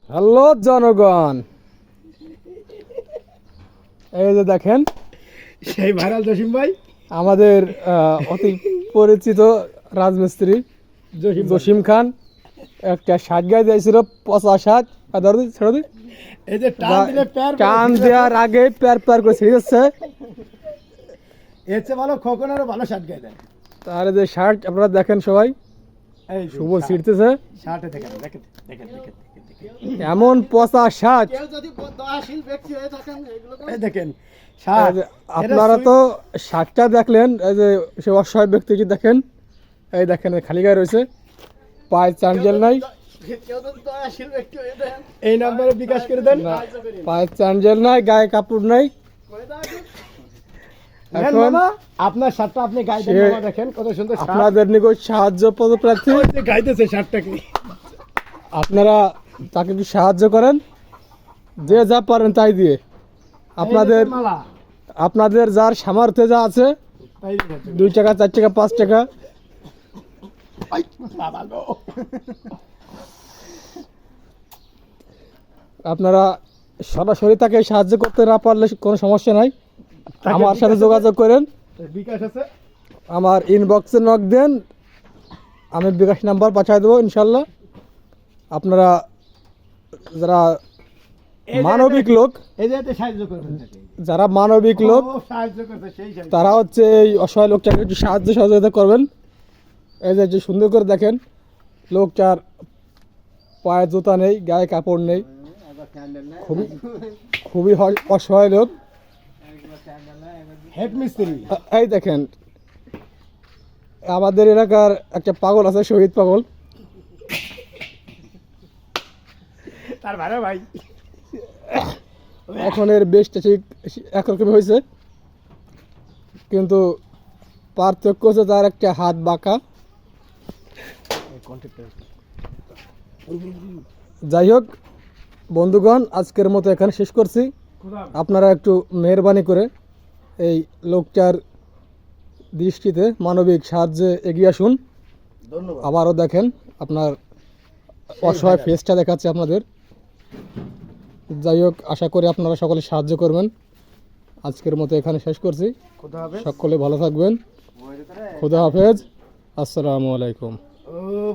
Hello জনগণ, এই যে দেখেন সেই ভাইরাল জসিম ভাই, আমাদের অতি পরিচিত রাজমিস্ত্রি জসিম খান একটা শার্ট গায়ে দিয়েছিল 50 ছেড়ে এই যে টান দিলে প্যার টান দেওয়ার আগে প্যার প্যার করে ছিঁড়ে যাচ্ছে। এর চেয়ে ভালো খোকনেরও ভালো শার্ট গায়ে দেয়। তার যে শার্ট আপনারা দেখেন সবাই, এই শুভ ছিঁড়তেছে শার্টে দেখেন দেখেন দেখেন দেখেন এমন 50 শার্ট। কেউ যদি দয়াশীল ব্যক্তি হয়ে থাকেন এগুলো এই দেখেন শার্ট। আপনারা তো শার্টটা দেখলেন, এই যে সে অসহায় ব্যক্তিটি দেখেন, এই দেখেন খালি গায়ে রয়েছে, পায়ে চাঞ্জেল নাই, কেউ যদি দয়াশীল ব্যক্তি হয়ে দেন এই নম্বরে বিকাশ করে দেন। না, পায়ে চাঞ্জেল নাই, গায়ে কাপড় নাই। করে দেওয়া এখন মামা, আপনার শার্টটা আপনি গায়ে দেন সে- মামা, দেখেন কত সুন্দর শার্ট। আপনাদের নিকট সাহায্য পদপ্রার্থী, ওই যে গাইতেছে শার্টটাকে। আপনারা তাকে কি সাহায্য করেন, যে যা পারেন তাই দিয়ে। আপনাদের এই যে মালা, আপনাদের যার সামর্থ্য যা আছে, তাই দেখেন। 2 টাকা 4 টাকা 5 টাকা, আই, বাবা গো। আপনারা সরাসরি তাকে সাহায্য করতে না পারলে কোনো সমস্যা নাই, আমার সাথে যোগাযোগ করেন। বিকাশ আছে, আমার ইনবক্সে নক দেন, আমি বিকাশ নাম্বার পাঠিয়ে দেবো ইনশাল্লাহ। আপনারা যারা এই যে- মানবিক লোক, এই যে এতে সাহায্য করবেন তাকে। যারা মানবিক লোক, ও, সাহায্য করবে সেই সাহায্য। তারা হচ্ছে এই অসহায় লোকটাকে একটু সাহায্য সহযোগিতা করবেন। এই যে সুন্দর করে দেখেন, লোকটার পায়ে জুতা নেই, গায়ে কাপড় নেই, খুবই খুবই অসহায় লোক। হেড মিস্ত্রি। এই দেখেন, আমাদের এলাকার একটা পাগল আছে, শহীদ পাগল। তার ভাড়া ভাই। এখন এর বেশটা ঠিক একরকম হয়েছে, কিন্তু পার্থক্য হচ্ছে তার একটা হাত বাঁকা। যাই হোক বন্ধুগণ, আজকের মতো এখানে শেষ করছি। আপনারা একটু মেহরবানি করে এই লোকটার দৃষ্টিতে মানবিক সাহায্যে এগিয়ে আসুন। ধন্যবাদ। আবারও দেখেন, আপনার অসহায় ফেসটা দেখাচ্ছে আপনাদের। যাই হোক, আশা করি আপনারা সকলে সাহায্য করবেন। আজকের মতো এখানে শেষ করছি। কোথা হবে? সকলে ভালো থাকবেন। খোদা হাফেজ, আসসালামু আলাইকুম। ও